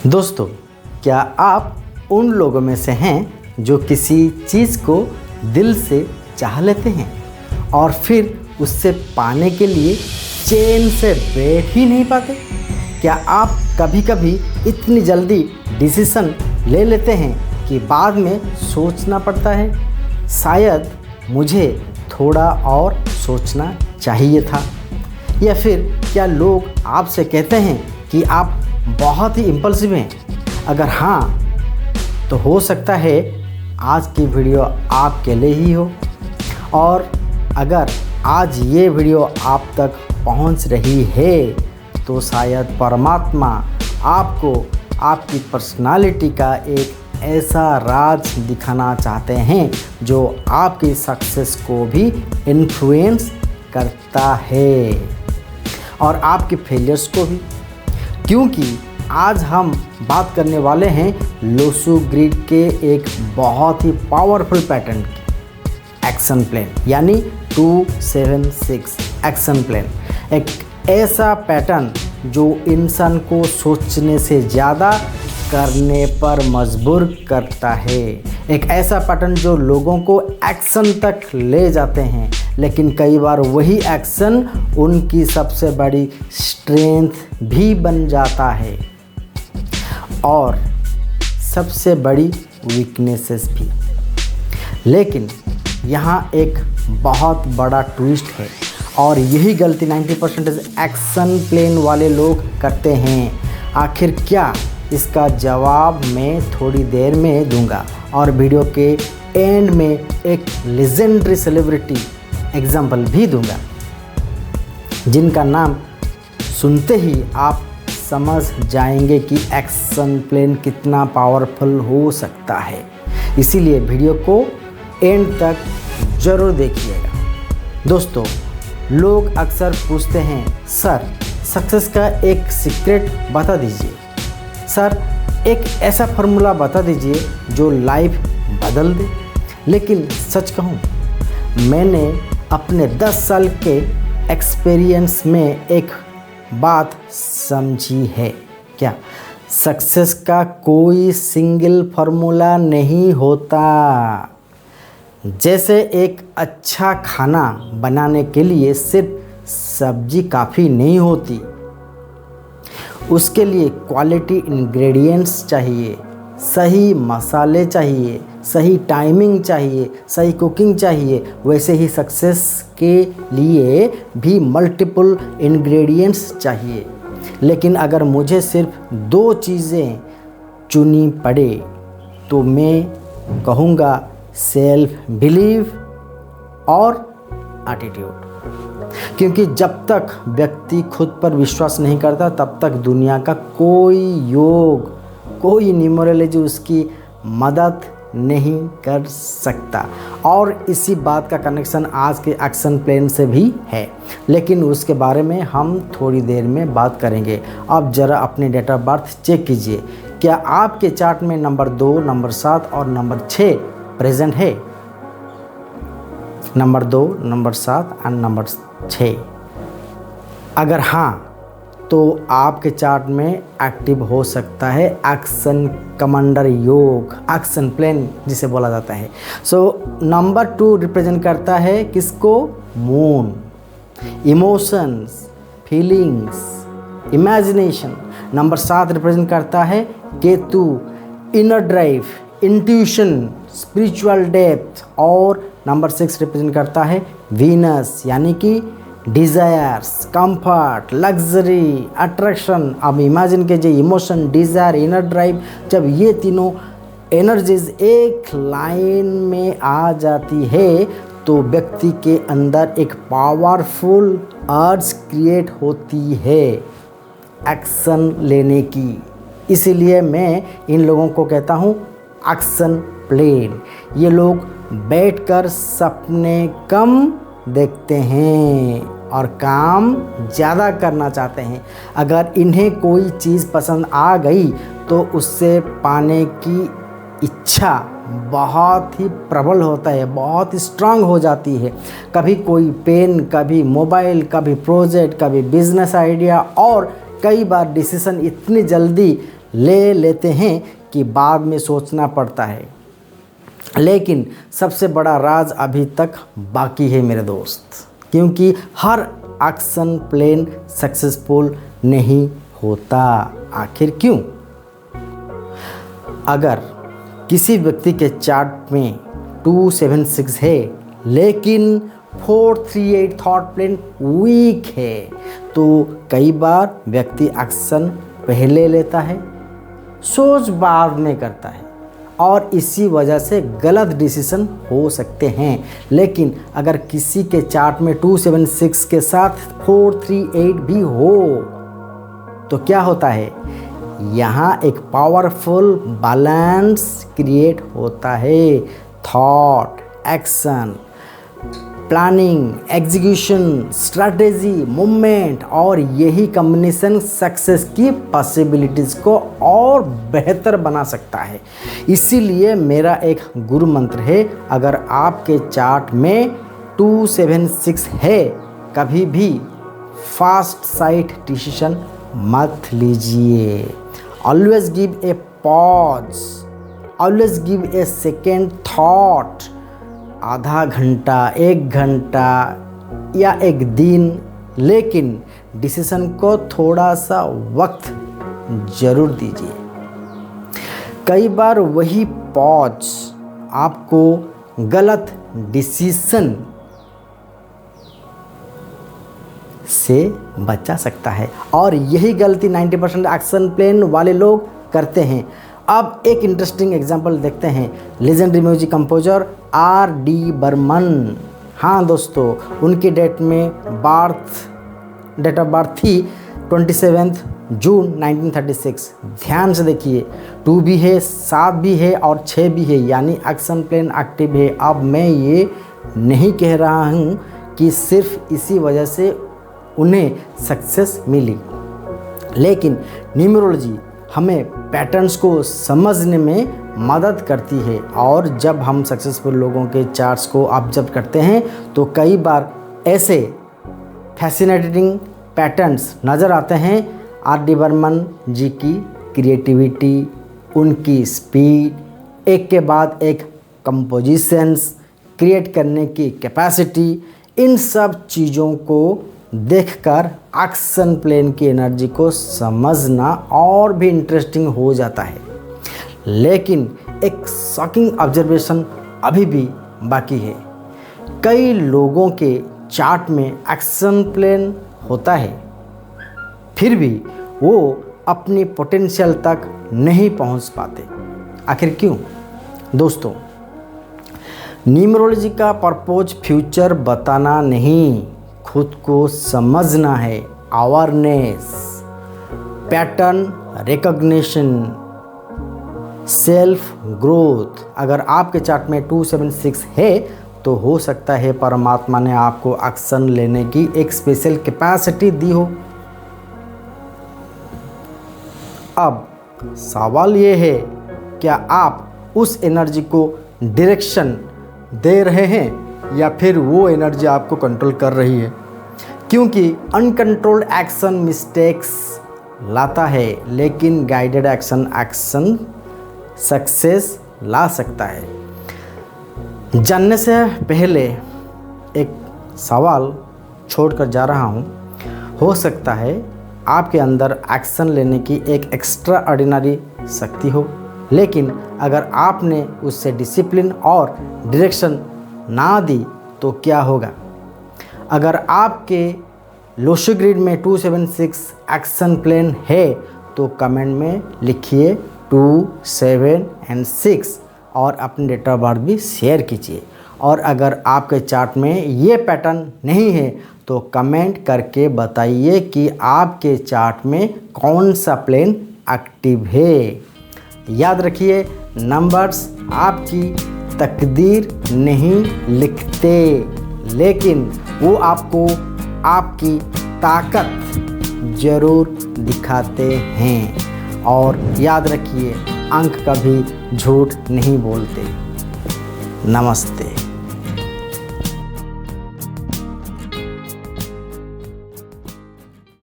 दोस्तों, क्या आप उन लोगों में से हैं जो किसी चीज़ को दिल से चाह लेते हैं और फिर उससे पाने के लिए चैन से बैठ ही नहीं पाते? क्या आप कभी कभी इतनी जल्दी डिसीज़न ले लेते हैं कि बाद में सोचना पड़ता है, शायद मुझे थोड़ा और सोचना चाहिए था? या फिर क्या लोग आपसे कहते हैं कि आप बहुत ही इम्पल्सिव हैं? अगर हाँ, तो हो सकता है आज की वीडियो आपके लिए ही हो। और अगर आज ये वीडियो आप तक पहुंच रही है तो शायद परमात्मा आपको आपकी पर्सनालिटी का एक ऐसा राज दिखाना चाहते हैं जो आपकी सक्सेस को भी इन्फ्लुएंस करता है और आपके फेलियर्स को भी। क्योंकि आज हम बात करने वाले हैं लोसू ग्रिड के एक बहुत ही पावरफुल पैटर्न की, एक्शन प्लान, यानी 276 एक्शन प्लान। एक ऐसा पैटर्न जो इंसान को सोचने से ज़्यादा करने पर मजबूर करता है। एक ऐसा पैटर्न जो लोगों को एक्शन तक ले जाते हैं, लेकिन कई बार वही एक्शन उनकी सबसे बड़ी स्ट्रेंथ भी बन जाता है और सबसे बड़ी वीकनेसेस भी। लेकिन यहाँ एक बहुत बड़ा ट्विस्ट है और यही गलती 90% एक्शन प्लान वाले लोग करते हैं। आखिर क्या? इसका जवाब मैं थोड़ी देर में दूंगा और वीडियो के एंड में एक लेजेंडरी सेलिब्रिटी एग्जाम्पल भी दूंगा जिनका नाम सुनते ही आप समझ जाएंगे कि एक्शन प्लान कितना पावरफुल हो सकता है। इसीलिए वीडियो को एंड तक ज़रूर देखिएगा। दोस्तों, लोग अक्सर पूछते हैं, सर सक्सेस का एक सीक्रेट बता दीजिए, सर एक ऐसा फार्मूला बता दीजिए जो लाइफ बदल दे। लेकिन सच कहूँ, मैंने अपने 10 साल के एक्सपीरियंस में एक बात समझी है। क्या? सक्सेस का कोई सिंगल फार्मूला नहीं होता। जैसे एक अच्छा खाना बनाने के लिए सिर्फ सब्जी काफ़ी नहीं होती, उसके लिए क्वालिटी इंग्रेडिएंट्स चाहिए, सही मसाले चाहिए, सही टाइमिंग चाहिए, सही कुकिंग चाहिए। वैसे ही सक्सेस के लिए भी मल्टीपल इंग्रेडिएंट्स चाहिए। लेकिन अगर मुझे सिर्फ 2 चीज़ें चुनी पड़े तो मैं कहूँगा सेल्फ बिलीव और एटीट्यूड। क्योंकि जब तक व्यक्ति खुद पर विश्वास नहीं करता तब तक दुनिया का कोई योग, कोई न्यूमरोलॉजी उसकी मदद नहीं कर सकता। और इसी बात का कनेक्शन आज के एक्शन प्लान से भी है, लेकिन उसके बारे में हम थोड़ी देर में बात करेंगे। अब ज़रा अपने डेट ऑफ बर्थ चेक कीजिए। क्या आपके चार्ट में नंबर 2, नंबर 7 और नंबर 6 प्रेजेंट है? नंबर 2, नंबर 7 और नंबर 6। अगर हाँ, तो आपके चार्ट में एक्टिव हो सकता है एक्शन कमांडर योग, एक्शन प्लान जिसे बोला जाता है। नंबर 2 रिप्रेजेंट करता है किसको? Moon, emotions, feelings, imagination. Number 7 represent करता है Ketu, inner drive, intuition, spiritual depth. और नंबर 6 रिप्रेजेंट करता है वीनस, यानी कि डिज़ायर्स, कंफर्ट, लग्जरी, अट्रैक्शन। अब इमेजिन कीजिए, इमोशन, डिज़ायर, इनर ड्राइव, जब ये तीनों एनर्जीज एक लाइन में आ जाती है तो व्यक्ति के अंदर एक पावरफुल अर्ज क्रिएट होती है एक्शन लेने की। इसीलिए मैं इन लोगों को कहता हूँ एक्शन प्लान। ये लोग बैठकर सपने कम देखते हैं और काम ज़्यादा करना चाहते हैं। अगर इन्हें कोई चीज़ पसंद आ गई तो उससे पाने की इच्छा बहुत ही प्रबल होता है, बहुत स्ट्रांग हो जाती है। कभी कोई पेन, कभी मोबाइल, कभी प्रोजेक्ट, कभी बिजनेस आइडिया और कई बार डिसीज़न इतनी जल्दी ले लेते हैं कि बाद में सोचना पड़ता है। लेकिन सबसे बड़ा राज अभी तक बाकी है मेरे दोस्त, क्योंकि हर एक्शन प्लान सक्सेसफुल नहीं होता। आखिर क्यों? अगर किसी व्यक्ति के चार्ट में 276 है लेकिन 438 थॉट प्लान वीक है, तो कई बार व्यक्ति एक्शन पहले लेता है, सोच बाद में करता है और इसी वजह से गलत डिसीजन हो सकते हैं। लेकिन अगर किसी के चार्ट में 276 के साथ 438 भी हो तो क्या होता है? यहाँ एक पावरफुल बैलेंस क्रिएट होता है। Thought, action, planning, execution, strategy, movement और यही कॉम्बिनेशन सक्सेस की पॉसिबिलिटीज़ को और बेहतर बना सकता है। इसीलिए मेरा एक गुरु मंत्र है, अगर आपके चार्ट में 276 है, कभी भी फास्ट साइट डिसीजन मत लीजिए। Always give a pause, always give a second thought. आधा घंटा, 1 घंटा या 1 दिन, लेकिन डिसीजन को थोड़ा सा वक्त ज़रूर दीजिए। कई बार वही पॉज आपको गलत डिसीजन से बचा सकता है और यही गलती 90% एक्शन प्लान वाले लोग करते हैं। अब एक इंटरेस्टिंग एग्जांपल देखते हैं। Legendary music composer R.D. Burman. हाँ दोस्तों, उनकी डेट ऑफ बर्थ थी 27 जून 1936। ध्यान से देखिए, 2 भी है, 7 भी है और 6 भी है, यानी एक्शन प्लान एक्टिव है। अब मैं ये नहीं कह रहा हूँ कि सिर्फ इसी वजह से उन्हें सक्सेस मिली, लेकिन न्यूमरोलॉजी हमें पैटर्न्स को समझने में मदद करती है और जब हम सक्सेसफुल लोगों के चार्ट्स को ऑब्जर्व करते हैं तो कई बार ऐसे फैसिनेटिंग पैटर्न्स नज़र आते हैं। R.D. बर्मन जी की क्रिएटिविटी, उनकी स्पीड, एक के बाद एक कंपोजिशंस क्रिएट करने की कैपेसिटी, इन सब चीज़ों को देखकर एक्शन प्लान की एनर्जी को समझना और भी इंटरेस्टिंग हो जाता है। लेकिन एक शॉकिंग ऑब्जर्वेशन अभी भी बाकी है। कई लोगों के चार्ट में एक्शन प्लान होता है, फिर भी वो अपनी पोटेंशियल तक नहीं पहुंच पाते। आखिर क्यों? दोस्तों, न्यूमरोलॉजी का पर्पस फ्यूचर बताना नहीं, खुद को समझना है। Awareness, pattern recognition, self growth. अगर आपके चार्ट में 276 है तो हो सकता है परमात्मा ने आपको एक्शन लेने की एक स्पेशल कैपेसिटी दी हो। अब सवाल ये है, क्या आप उस एनर्जी को डायरेक्शन दे रहे हैं या फिर वो एनर्जी आपको कंट्रोल कर रही है? क्योंकि अनकंट्रोल्ड एक्शन मिस्टेक्स लाता है, लेकिन गाइडेड एक्शन सक्सेस ला सकता है। जानने से पहले एक सवाल छोड़कर जा रहा हूँ। हो सकता है आपके अंदर एक्शन लेने की एक एक्स्ट्रा ऑर्डिनरी शक्ति हो, लेकिन अगर आपने उससे डिसिप्लिन और डायरेक्शन ना दी तो क्या होगा? अगर आपके लोशो ग्रिड में 276 एक्शन प्लान है तो कमेंट में लिखिए 2, 7 और 6 और अपनी डेट ऑफ बर्थ भी शेयर कीजिए। और अगर आपके चार्ट में ये पैटर्न नहीं है तो कमेंट करके बताइए कि आपके चार्ट में कौन सा प्लान एक्टिव है। याद रखिए, नंबर्स आपकी तकदीर नहीं लिखते, लेकिन वो आपको आपकी ताकत ज़रूर दिखाते हैं। और याद रखिए, अंक कभी झूठ नहीं बोलते। नमस्ते।